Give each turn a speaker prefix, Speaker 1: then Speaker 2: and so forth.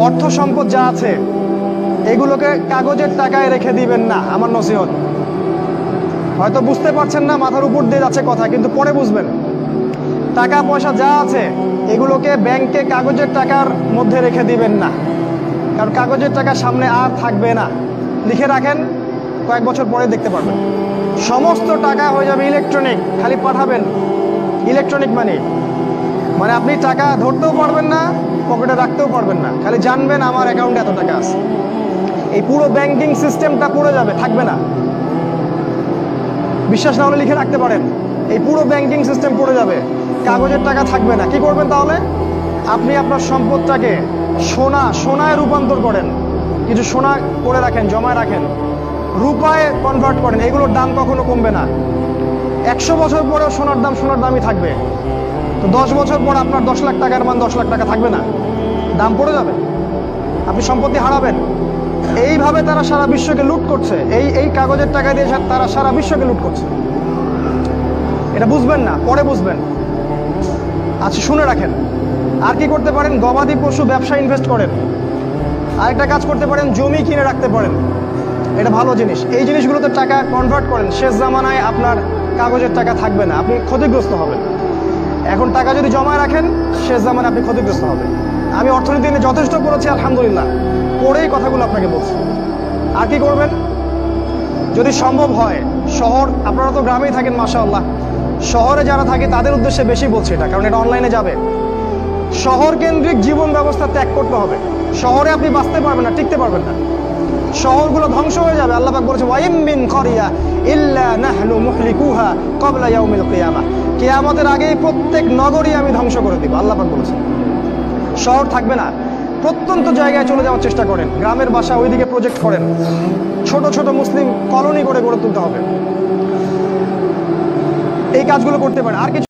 Speaker 1: অর্থ সম্পদ যা আছে এগুলোকে কাগজের টাকায় রেখে দিবেন না, আমার নসিহত। হয়তো বুঝতে পারছেন না, মাথার উপর দিয়ে যাচ্ছে কথা, কিন্তু পরে বুঝবেন। টাকা পয়সা যা আছে এগুলোকে ব্যাংকে কাগজের টাকার মধ্যে রেখে দিবেন না, কারণ কাগজের টাকা সামনে আর থাকবে না। লিখে রাখেন, কয়েক বছর পরে দেখতে পারবেন সমস্ত টাকা হয়ে যাবে ইলেকট্রনিক। খালি পাঠাবেন, ইলেকট্রনিক মানি, মানে আপনি টাকা ধরতেও পারবেন না, পকেটে রাখতেও পারবেন না, খালি জানবেন আমার অ্যাকাউন্টে এত টাকা আছে। এই পুরো ব্যাংকিং সিস্টেমটা পড়ে যাবে, থাকবে না। বিশ্বাস না হলে লিখে রাখতে পারেন, এই পুরো ব্যাংকিং সিস্টেম পড়ে যাবে, কাগজের টাকা থাকবে না। কি করবেন তাহলে? আপনি আপনার সম্পদটাকে সোনায় রূপান্তর করেন, কিছু সোনা করে রাখেন, জমায় রাখেন, রূপায় কনভার্ট করেন। এগুলোর দাম কখনো কমবে না। 100 বছর পরেও সোনার দামই থাকবে। তো 10 বছর পর আপনার 10 লাখ টাকার মান 10 লাখ টাকা থাকবে না, দাম পড়ে যাবে, আপনি সম্পত্তি হারাবেন। এইভাবে তারা সারা বিশ্বকে লুট করছে, এই কাগজের টাকা দিয়ে তারা সারা বিশ্বকে লুট করছে। এটা বুঝবেন না, পরে বুঝবেন। আচ্ছা, শুনে রাখেন। আর কি করতে পারেন? গবাদি পশু ব্যবসা ইনভেস্ট করেন। আরেকটা কাজ করতে পারেন, জমি কিনে রাখতে পারেন, এটা ভালো জিনিস। এই জিনিসগুলোতে টাকা কনভার্ট করেন। শেষ জামানায় আপনার কাগজের টাকা থাকবে না, আপনি ক্ষতিগ্রস্ত হবেন। এখন টাকা যদি জমায় রাখেন, শেষ জামানায় আপনি ক্ষতিগ্রস্ত হবেন। আমি অর্থনীতি নিয়ে যথেষ্ট পড়েছি, আলহামদুলিল্লাহ, পড়েই কথাগুলো আপনাকে বলছি। আর কি করবেন? যদি সম্ভব হয়, শহর, আপনারা তো গ্রামেই থাকেন মাশাআল্লাহ, শহরে যারা থাকে তাদের উদ্দেশ্যে বেশি বলছি এটা, কারণ এটা অনলাইনে যাবে। শহর কেন্দ্রিক জীবন ব্যবস্থা ত্যাগ করতে হবে। শহরে আপনি বাঁচতে পারবেন না, টিকতে পারবেন না, শহরগুলো ধ্বংস হয়ে যাবে। আল্লাহ পাক বলেছে, ওয়াইম মিন ক্বরিয়া ইল্লা নাহনু মুহলিকুহা ক্বাবলা ইয়াউমিল কিয়ামাহ, কিয়ামতের আগেই প্রত্যেক নগরী আমি ধ্বংস করে দিব, আল্লাহ পাক বলেছে। শহর থাকবে না, প্রত্যন্ত জায়গায় চলে যাওয়ার চেষ্টা করেন, গ্রামের বাসা ওইদিকে প্রজেক্ট করেন, ছোট ছোট মুসলিম কলোনি করে গড়ে তুলতে হবে। এই কাজগুলো করতে পারেন। আর কিছু